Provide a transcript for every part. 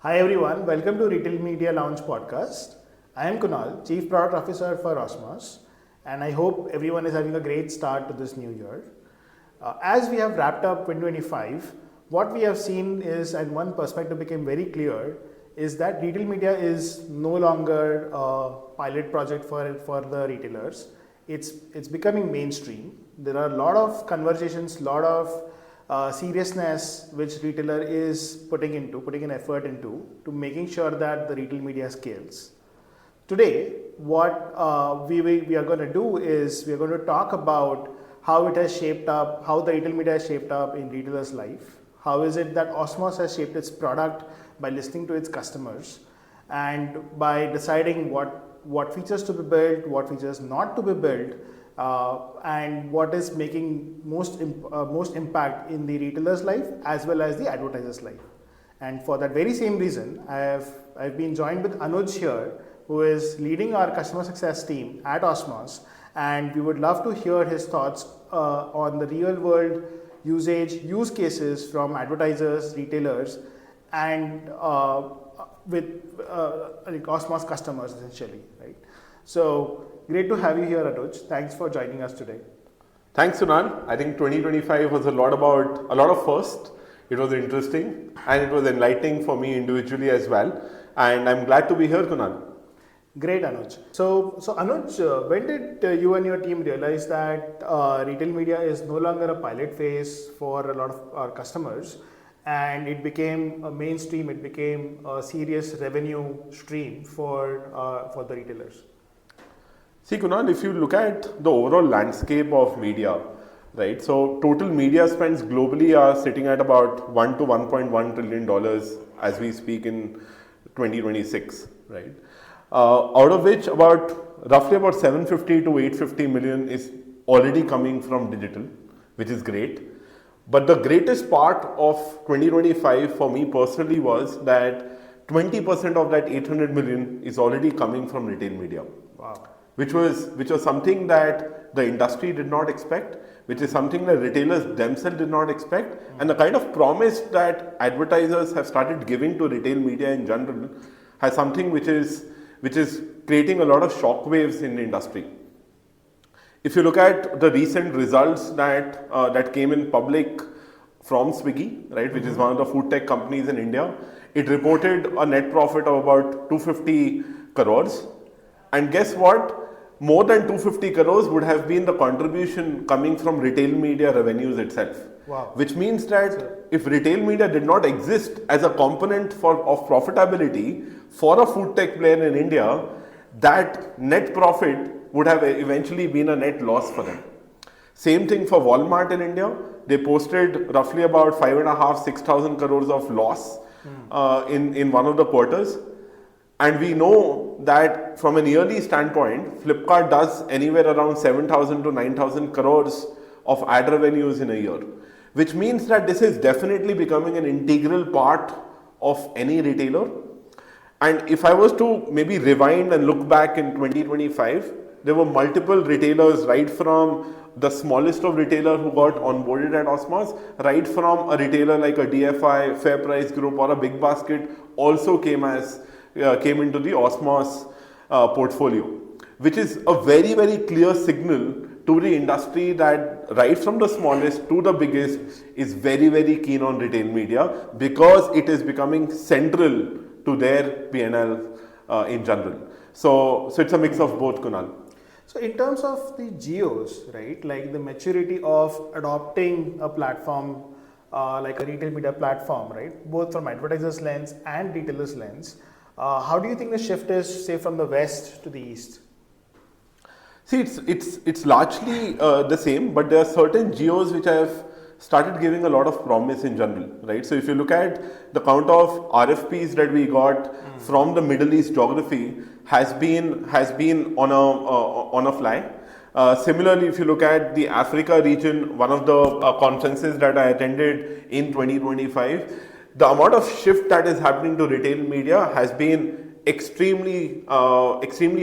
Hi everyone, welcome to Retail Media Launch Podcast. I am Kunal, Chief Product Officer for Osmos, and I hope everyone is having a great start to this new year. As we have wrapped up 2025, what we have seen is, and one perspective became very clear, is that retail media is no longer a pilot project for the retailers. It's becoming mainstream. There are a lot of conversations, lot of seriousness which retailer is putting an effort into to making sure that the retail media scales. Today, what we are going to do is we are going to talk about how it has shaped up, how the retail media has shaped up in retailers' life. How is it that Osmos has shaped its product by listening to its customers and by deciding what features to be built, what features not to be built, and what is making most impact in the retailer's life as well as the advertiser's life. And for that very same reason, I've been joined with Anuj here, who is leading our customer success team at Osmos, and we would love to hear his thoughts on the real world use cases from advertisers, retailers, and with like Osmos customers essentially, right? So great to have you here, Anuj. Thanks for joining us today. Thanks, Kunal. I think 2025 was a lot of firsts. It was interesting and it was enlightening for me individually as well. And I'm glad to be here, Kunal. Great, Anuj. So Anuj, when did you and your team realize that retail media is no longer a pilot phase for a lot of our customers, and it became a mainstream, it became a serious revenue stream for the retailers? See, Kunal, if you look at the overall landscape of media, right? So total media spends globally are sitting at about $1 to $1.1 trillion as we speak in 2026, right? Out of which roughly about 750 to 850 million is already coming from digital, which is great. But the greatest part of 2025 for me personally was that 20% of that 800 million is already coming from retail media. Wow. Which was something that the industry did not expect, which is something that retailers themselves did not expect, and the kind of promise that advertisers have started giving to retail media in general has something which is creating a lot of shockwaves in the industry. If you look at the recent results that came in public from Swiggy, right, which is one of the food tech companies in India, it reported a net profit of about 250 crores. And guess what? More than 250 crores would have been the contribution coming from retail media revenues itself. Wow. Which means that if retail media did not exist as a component of profitability for a food tech player in India, that net profit would have eventually been a net loss for them. Same thing for Walmart in India. They posted roughly about 5,500-6,000 crores of loss in one of the quarters. And we know that from an yearly standpoint, Flipkart does anywhere around 7,000 to 9,000 crores of ad revenues in a year, which means that this is definitely becoming an integral part of any retailer. And if I was to maybe rewind and look back in 2025, there were multiple retailers, right from the smallest of retailer who got onboarded at Osmos, right from a retailer like a DFI, Fair Price Group, or a Big Basket also came into the Osmos portfolio, which is a very, very clear signal to the industry that right from the smallest to the biggest is very, very keen on retail media because it is becoming central to their P&L in general. So it's a mix of both, Kunal. So in terms of the geos, right, like the maturity of adopting a platform like a retail media platform, right, both from advertisers' lens and retailers' lens, how do you think the shift is, say, from the west to the east? See, it's largely the same, but there are certain geos which have started giving a lot of promise in general, right? So if you look at the count of RFPs that we got from the Middle East geography has been on a fly. Similarly, if you look at the Africa region, one of the conferences that I attended in 2025, the amount of shift that is happening to retail media has been extremely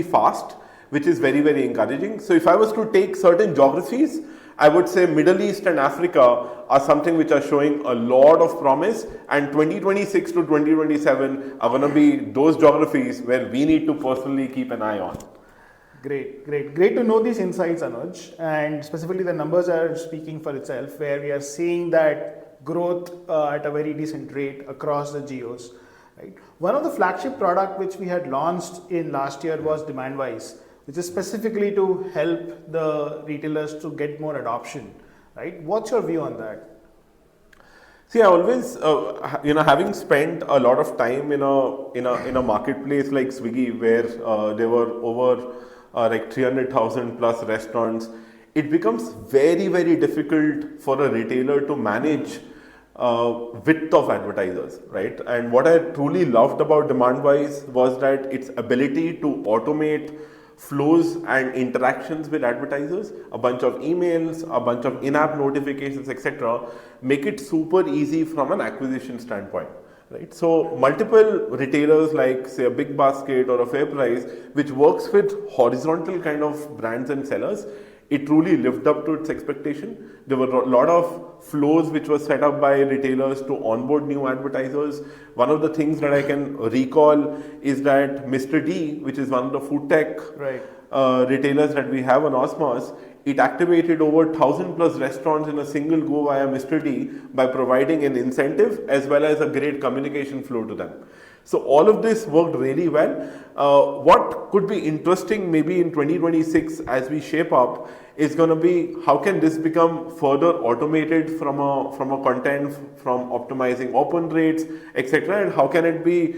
fast, which is very, very encouraging. So if I was to take certain geographies I would say Middle East and Africa are something which are showing a lot of promise, and 2026 to 2027 are going to be those geographies where we need to personally keep an eye on. Great to know these insights, Anuj, and specifically the numbers are speaking for itself, where we are seeing that growth at a very decent rate across the geos. Right? One of the flagship product which we had launched in last year was DemandWise, which is specifically to help the retailers to get more adoption. Right? What's your view on that? See, I always, having spent a lot of time in a marketplace like Swiggy, where there were over like 300,000 plus restaurants, it becomes very, very difficult for a retailer to manage width of advertisers, right? And what I truly loved about DemandWise was that its ability to automate flows and interactions with advertisers, a bunch of emails, a bunch of in-app notifications, etc., make it super easy from an acquisition standpoint. Right? So multiple retailers like say a Big Basket or a Fair Price, which works with horizontal kind of brands and sellers, it truly lived up to its expectation. There were a lot of flows which were set up by retailers to onboard new advertisers. One of the things that I can recall is that Mr. D, which is one of the food tech retailers that we have on Osmos, it activated over 1,000 plus restaurants in a single go via Mr. D by providing an incentive as well as a great communication flow to them. So all of this worked really well. What could be interesting maybe in 2026 as we shape up is going to be how can this become further automated from a content, from optimizing open rates, etc., and how can it be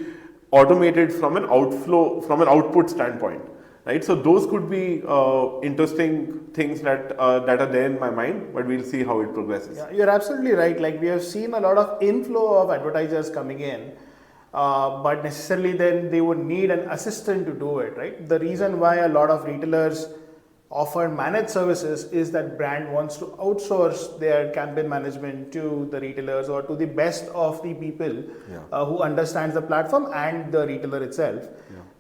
automated from an output standpoint. Right, so those could be interesting things that are there in my mind, but we'll see how it progresses. Yeah, you're absolutely right. Like we have seen a lot of inflow of advertisers coming in, but necessarily then they would need an assistant to do it. Right. The reason why a lot of retailers offer managed services is that brand wants to outsource their campaign management to the retailers or to the best of the people who understands the platform and the retailer itself.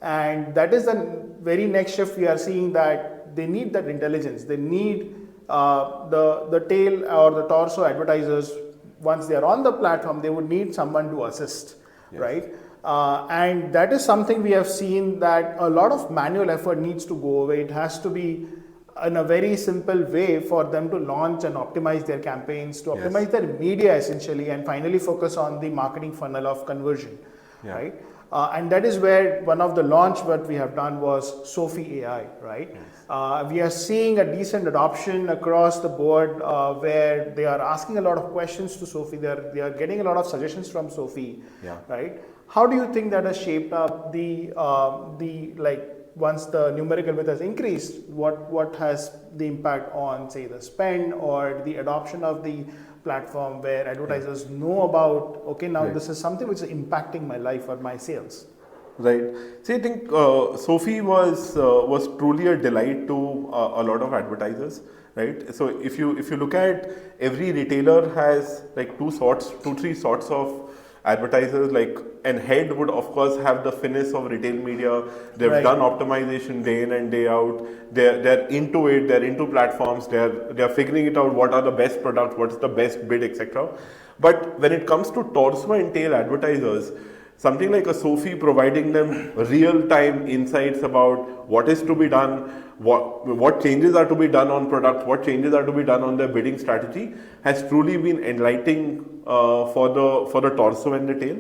And that is the very next shift we are seeing, that they need that intelligence. They need the tail or the torso advertisers. Once they are on the platform, they would need someone to assist, right? And that is something we have seen, that a lot of manual effort needs to go away. It has to be in a very simple way for them to launch and optimize their campaigns, to optimize their media essentially, and finally focus on the marketing funnel of conversion, right? And that is where one of the launch what we have done was Sofie AI, right? We are seeing a decent adoption across the board where they are asking a lot of questions to Sofie. They are getting a lot of suggestions from Sofie, right? How do you think that has shaped up the like once the numerical width has increased? What has the impact on say the spend or the adoption of the platform, where advertisers know about, okay, now this is something which is impacting my life or my sales? Right. See, I think Sofie was truly a delight to a lot of advertisers. Right. So if you look at every retailer has like two, three sorts of advertisers. Like an head would of course have the finesse of retail media. They've done optimization day in and day out. They're into it. They're into platforms. They're figuring it out. What are the best products? What's the best bid, etc. But when it comes to torso and tail advertisers, something like a Sofie providing them real-time insights about what is to be done, what changes are to be done on product, what changes are to be done on their bidding strategy, has truly been enlightening for the torso and the tail,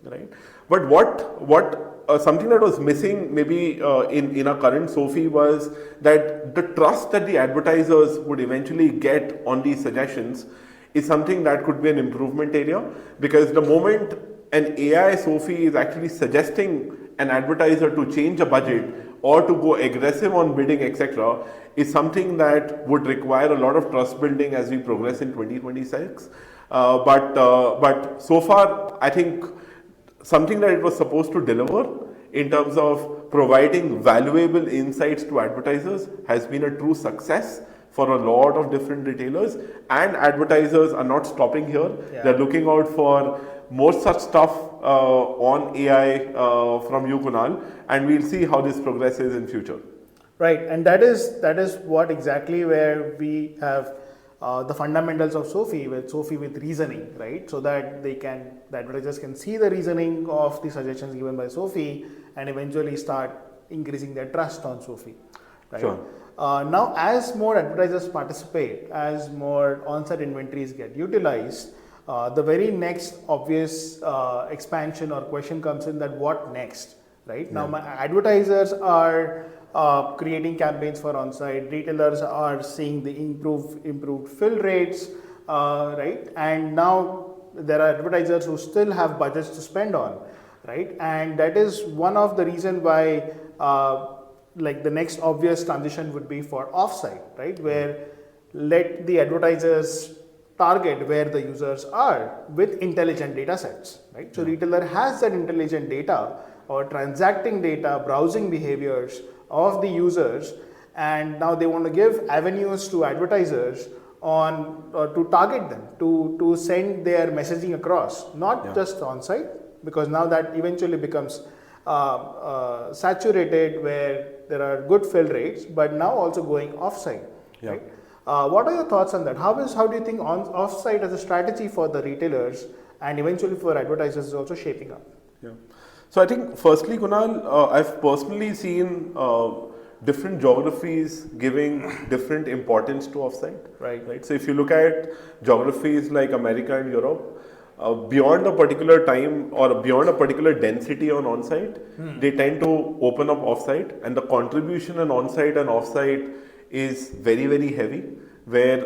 right? But what something that was missing maybe in our current Sofie was that the trust that the advertisers would eventually get on these suggestions is something that could be an improvement area, because the moment an AI Sofie is actually suggesting an advertiser to change a budget or to go aggressive on bidding, etc., is something that would require a lot of trust building as we progress in 2026. But so far, I think something that it was supposed to deliver in terms of providing valuable insights to advertisers has been a true success for a lot of different retailers, and advertisers are not stopping here. They're looking out for more such stuff on AI from you, Kunal, and we'll see how this progresses in future. Right, and that is what exactly where we have the fundamentals of Sofie with reasoning, right? So that the advertisers can see the reasoning of the suggestions given by Sofie and eventually start increasing their trust on Sofie, right? Sure. Now, as more advertisers participate, as more on-site inventories get utilized, the very next obvious expansion or question comes in that what next, right? Now, my advertisers are creating campaigns for on-site. Retailers are seeing the improved fill rates, right? And now there are advertisers who still have budgets to spend on, right? And that is one of the reasons why, like the next obvious transition would be for offsite, right? Where let the advertisers target where the users are with intelligent data sets, right? So retailer has that intelligent data or transacting data, browsing behaviors of the users, and now they want to give avenues to advertisers on to target them, to send their messaging across, not just on site, because now that eventually becomes saturated where there are good fill rates, but now also going off-site, right? What are your thoughts on that? How do you think off-site as a strategy for the retailers and eventually for advertisers is also shaping up? Yeah. So I think firstly, Kunal, I've personally seen different geographies giving different importance to offsite. Right. So if you look at geographies like America and Europe, beyond a particular time or beyond a particular density on onsite, they tend to open up offsite, and the contribution on onsite and offsite is very, very heavy, where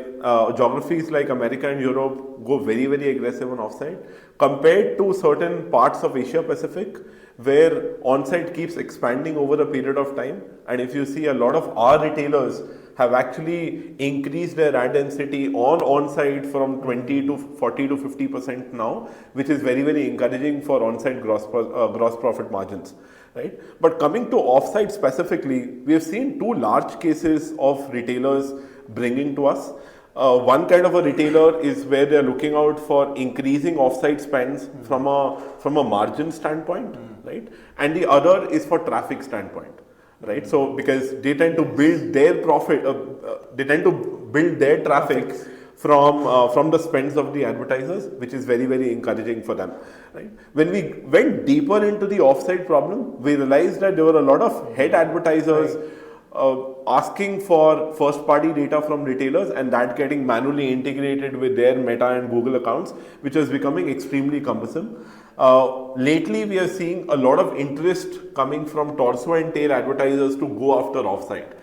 geographies like America and Europe go very, very aggressive on offsite compared to certain parts of Asia Pacific where onsite keeps expanding over a period of time. And if you see, a lot of our retailers have actually increased their ad density on onsite from 20 to 40 to 50% now, which is very, very encouraging for onsite gross profit margins. Right? But coming to offsite specifically, we have seen two large cases of retailers bringing to us. One kind of a retailer is where they are looking out for increasing offsite spends from a margin standpoint, right? And the other is for traffic standpoint, right? So because they tend to build their profit, they tend to build their traffic from the spends of the advertisers, which is very, very encouraging for them. Right? When we went deeper into the offsite problem, we realized that there were a lot of head advertisers asking for first-party data from retailers, and that getting manually integrated with their Meta and Google accounts, which was becoming extremely cumbersome. Lately, we are seeing a lot of interest coming from torso and tail advertisers to go after offsite.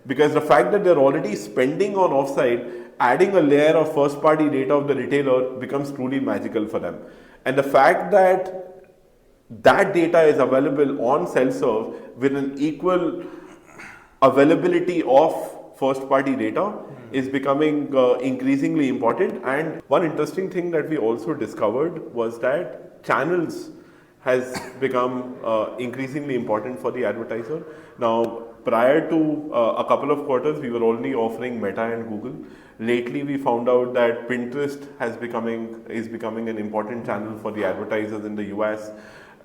Because the fact that they're already spending on offsite, adding a layer of first-party data of the retailer becomes truly magical for them. And the fact that that data is available on self-serve with an equal availability of first-party data is becoming increasingly important. And one interesting thing that we also discovered was that channels has become increasingly important for the advertiser. Now, prior to a couple of quarters, we were only offering Meta and Google. Lately, we found out that Pinterest is becoming an important channel for the advertisers in the US.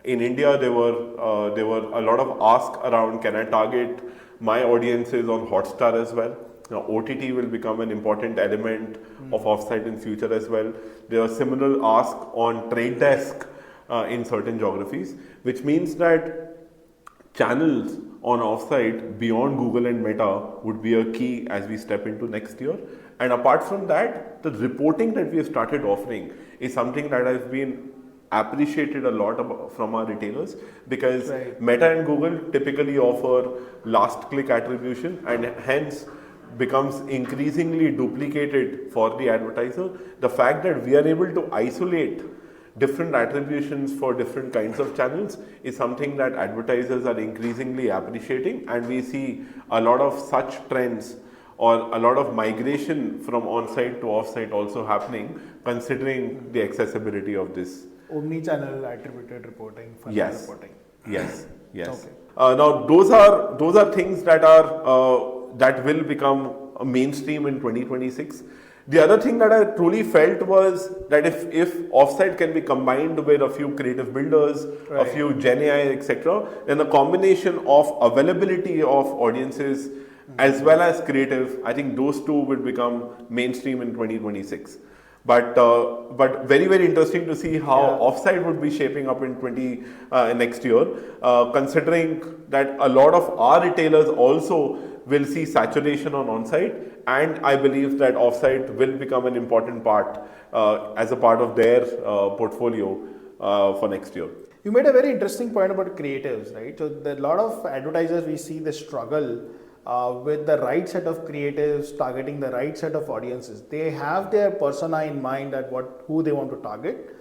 In India, there were a lot of ask around, can I target my audiences on Hotstar as well? Now, OTT will become an important element of offsite in future as well. There are similar ask on Trade Desk in certain geographies, which means that channels on offsite beyond Google and Meta would be a key as we step into next year. And apart from that, the reporting that we have started offering is something that has been appreciated a lot from our retailers, because Meta and Google typically offer last click attribution and hence becomes increasingly duplicated for the advertiser. The fact that we are able to isolate different attributions for different kinds of channels is something that advertisers are increasingly appreciating, and we see a lot of such trends or a lot of migration from on-site to off-site also happening, considering the accessibility of this. Omnichannel attributed reporting, reporting. Yes. Okay. Now those are things that will become a mainstream in 2026. The other thing that I truly felt was that if offsite can be combined with a few creative builders, a few Gen AI, etc., then the combination of availability of audiences as well as creative. I think those two will become mainstream in 2026. But very, very interesting to see how offsite would be shaping up in next year, considering that a lot of our retailers also will see saturation on onsite, and I believe that offsite will become an important part as a part of their portfolio for next year. You made a very interesting point about creatives, right? So a lot of advertisers, we see the struggle with the right set of creatives, targeting the right set of audiences. They have their persona in mind at who they want to target,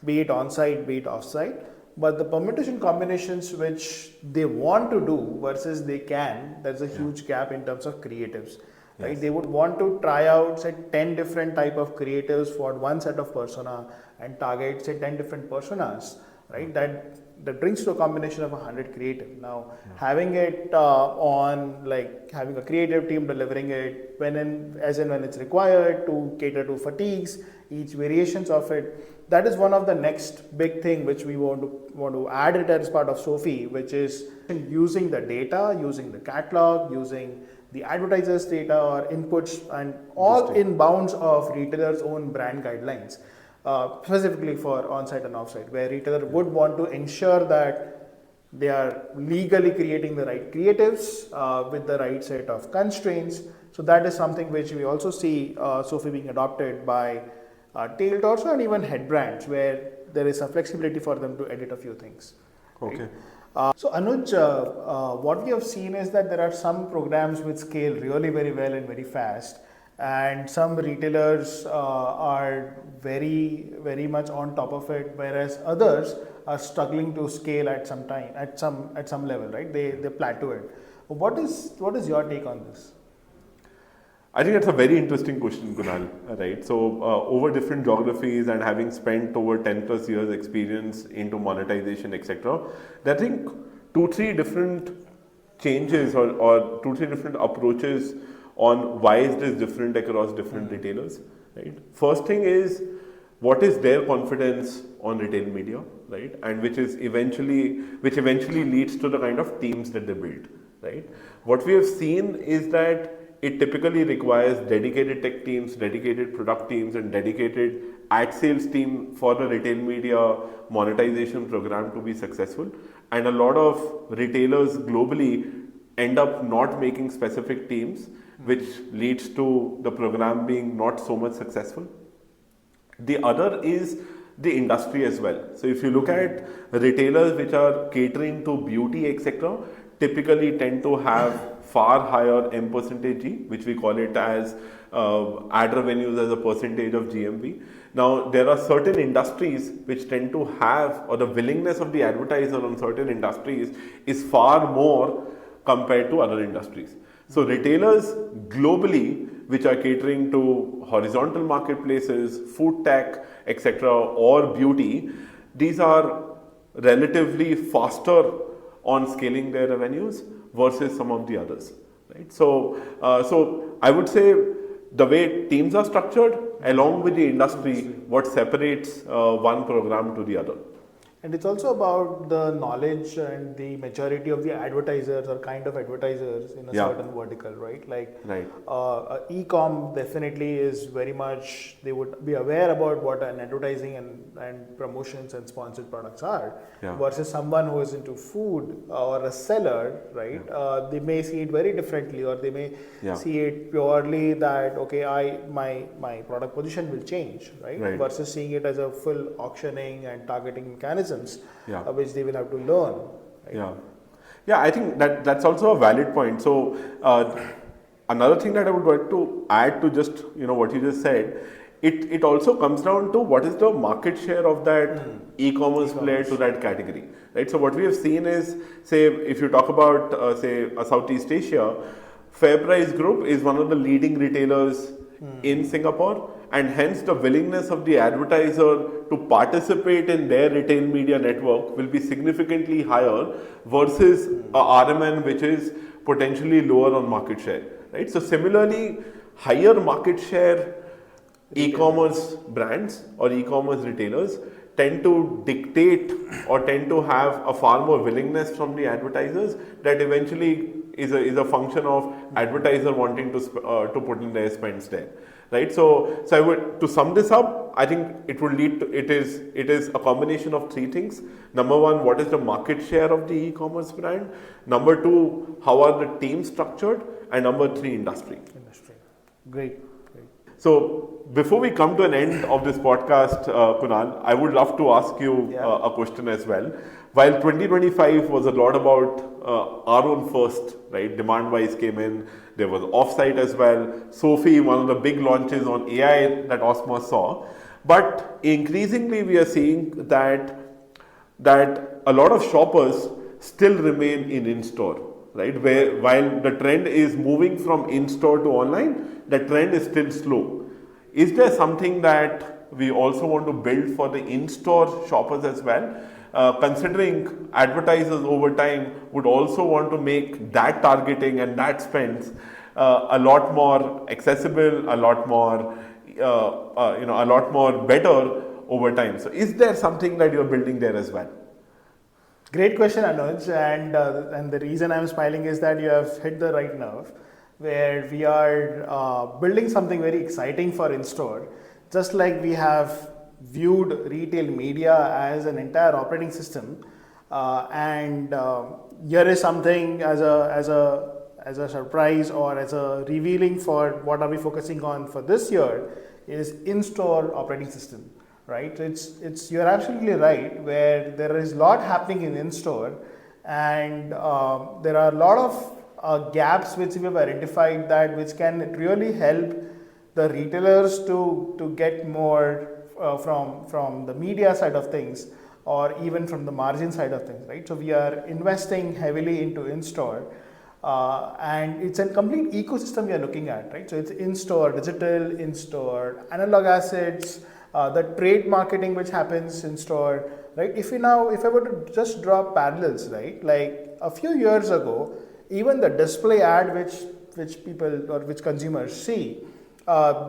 be it on-site, be it off-site. But the permutation combinations which they want to do versus they can, there's a huge gap in terms of creatives. Right? They would want to try out, say, 10 different type of creatives for one set of persona and target, say, 10 different personas, right? That brings to a combination of 100 creative. Now, having it having a creative team delivering it as and when it's required to cater to fatigues, each variations of it, that is one of the next big thing which we want to add it as part of Sofie, which is using the data, using the catalog, using the advertisers' data or inputs, and all in bounds of retailers' own brand guidelines. Specifically for on-site and off-site, where retailer would want to ensure that they are legally creating the right creatives with the right set of constraints. So that is something which we also see Sofie being adopted by tail torso and even head brands, where there is a flexibility for them to edit a few things. Okay. Right? So Anuj, what we have seen is that there are some programs which scale really very well and very fast, and some retailers are very, very much on top of it, whereas others are struggling to scale at some time, at some level, right? They plateau it. What is your take on this? I think that's a very interesting question, Kunal, right? So over different geographies and having spent over 10 plus years experience into monetization, etc., I think 2-3 different changes or 2-3 different approaches on why is this different across different retailers, right? First thing is, what is their confidence on retail media, right? And which eventually leads to the kind of teams that they build, right? What we have seen is that it typically requires dedicated tech teams, dedicated product teams, and dedicated ad sales team for the retail media monetization program to be successful. And a lot of retailers globally end up not making specific teams, which leads to the program being not so much successful. The other is the industry as well. So if you look at retailers which are catering to beauty, etc., typically tend to have far higher M percentage, which we call it as ad revenues as a percentage of GMV. Now, there are certain industries which tend to have, or the willingness of the advertiser on certain industries is far more compared to other industries. So retailers globally, which are catering to horizontal marketplaces, food tech, etc., or beauty, these are relatively faster on scaling their revenues versus some of the others, right? So I would say the way teams are structured, along with the industry, what separates one program to the other. And it's also about the knowledge and the maturity of the advertisers or kind of advertisers in a certain vertical, right? Like e-com definitely is very much, they would be aware about what an advertising and promotions and sponsored products are, versus someone who is into food or a seller, right? They may see it very differently, or they may see it purely that, okay, my product position will change, right? Versus seeing it as a full auctioning and targeting mechanism. Which they will have to learn. Right? Yeah. I think that's also a valid point. So another thing that I would like to add to just what you just said, it also comes down to what is the market share of that e-commerce player to that category, right? So what we have seen is, say, if you talk about say Southeast Asia, FairPrice Group is one of the leading retailers in Singapore, and hence the willingness of the advertiser to participate in their retail media network will be significantly higher versus a RMN which is potentially lower on market share, right? So similarly, higher market share e-commerce brands or e-commerce retailers tend to dictate or tend to have a far more willingness from the advertisers that eventually is a function of advertiser wanting to put in their spends there, right? So I would, to sum this up, I think it will lead to, it is a combination of three things. Number one, what is the market share of the e-commerce brand? Number two, how are the teams structured? And number three, industry. Great. So before we come to an end of this podcast, Kunal, I would love to ask you a question as well. While 2025 was a lot about our own first, right? DemandWise came in, there was offsite as well. Sofie, one of the big launches on AI that Osmos saw. But increasingly we are seeing that a lot of shoppers still remain in-store. Right, where while the trend is moving from in-store to online, the trend is still slow. Is there something that we also want to build for the in-store shoppers as well? Considering advertisers over time would also want to make that targeting and that spends a lot more accessible, a lot more a lot more better over time. So, is there something that you're building there as well? Great question, Anuj, and the reason I'm smiling is that you have hit the right nerve, where we are building something very exciting for in-store. Just like we have viewed retail media as an entire operating system, and here is something as a surprise or as a revealing for what are we focusing on for this year is in-store operating system. Right, it's you're absolutely right, where there is a lot happening in store, and there are a lot of gaps which we have identified that which can really help the retailers to get more from the media side of things, or even from the margin side of things. Right, so we are investing heavily into in-store. And it's a complete ecosystem we are looking at, right? So it's in-store digital, in-store analog assets, the trade marketing which happens in store, right? If I were to just draw parallels, right? Like a few years ago, even the display ad which people or which consumers see,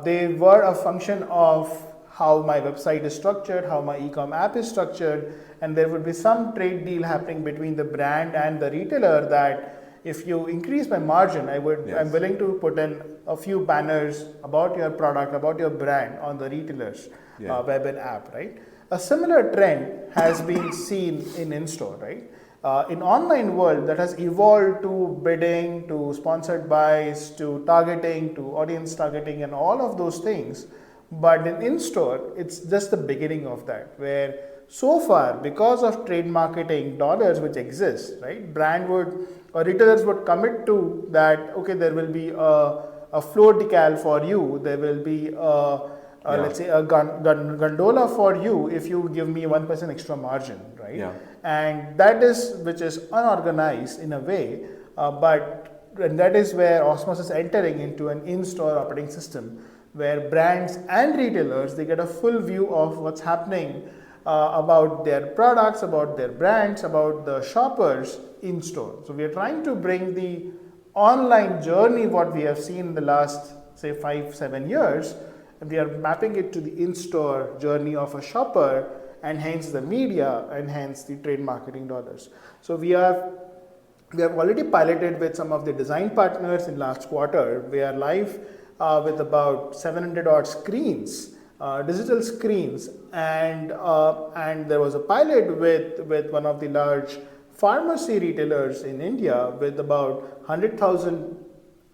they were a function of how my website is structured, how my e-com app is structured, and there would be some trade deal happening between the brand and the retailer that if you increase my margin, I'm willing to put in a few banners about your product, about your brand on the retailer's web and app, right? A similar trend has been seen in in-store, right? In online world, that has evolved to bidding, to sponsored buys, to targeting, to audience targeting, and all of those things. But in-store, it's just the beginning of that, where so far, because of trade marketing dollars which exist, right, retailers would commit to that, okay, there will be a floor decal for you, there will be let's say a gondola for you if you give me 1% extra margin, right? Yeah. And that is, which is unorganized in a way, and that is where Osmos is entering into an in-store operating system, where brands and retailers, they get a full view of what's happening about their products, about their brands, about the shoppers in store. So we are trying to bring the online journey, what we have seen in the last, say, 5-7 years, and we are mapping it to the in-store journey of a shopper, and hence the media, and hence the trade marketing dollars. So we have already piloted with some of the design partners in last quarter. We are live with about 700 odd screens, digital screens, and there was a pilot with one of the large pharmacy retailers in India with about 100,000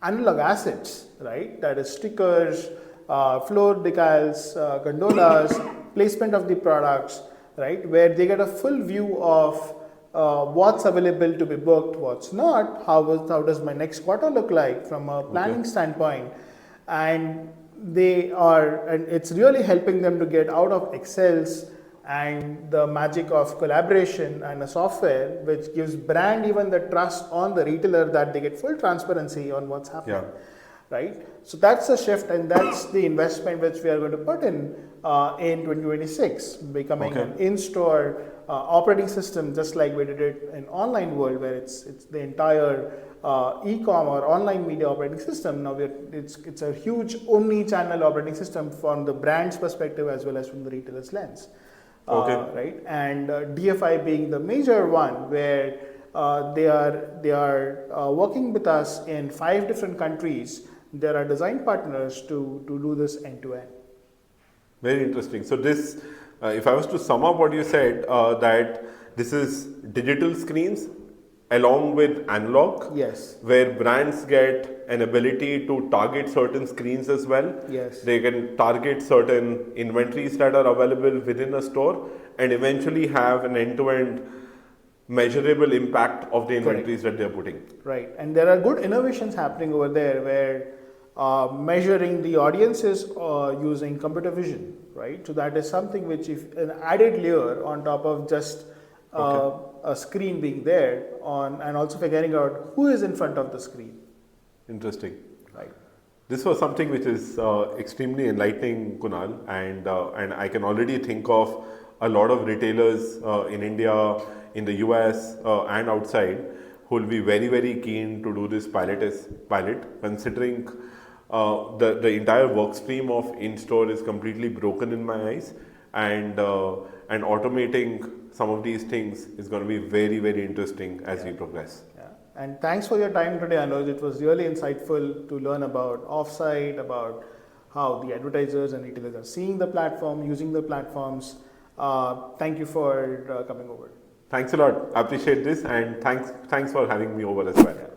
analog assets, right? That is stickers, floor decals, gondolas, placement of the products, right? Where they get a full view of what's available to be booked, what's not, how does my next quarter look like from a planning standpoint, and it's really helping them to get out of Excels and the magic of collaboration and a software which gives brand even the trust on the retailer that they get full transparency on what's happening, right? So that's a shift, and that's the investment which we are going to put in 2026, becoming an in-store operating system, just like we did it in online world, where it's the entire e-com or online media operating system. Now it's a huge omni-channel operating system from the brand's perspective as well as from the retailer's lens. Right? And DFI being the major one, where They are working with us in 5 different countries. There are design partners to do this end to end. Very interesting. So this, if I was to sum up what you said, that this is digital screens along with analog, Yes. where brands get an ability to target certain screens as well. Yes. They can target certain inventories that are available within a store and eventually have an end-to-end measurable impact of the inventories that they're putting. Right, and there are good innovations happening over there where measuring the audiences using computer vision, right? So that is something which, if an added layer on top of just a screen being there and also figuring out who is in front of the screen. Interesting. Right. This was something which is extremely enlightening, Kunal, and I can already think of a lot of retailers in India, in the US, and outside who will be very, very keen to do this pilot, considering the entire work stream of in-store is completely broken in my eyes, and automating some of these things is going to be very, very interesting as we progress. Yeah. And thanks for your time today, Anuj. It was really insightful to learn about offsite, about how the advertisers and retailers are seeing the platform, using the platforms. Thank you for coming over. Thanks a lot. I appreciate this, and thanks for having me over as well. Yeah.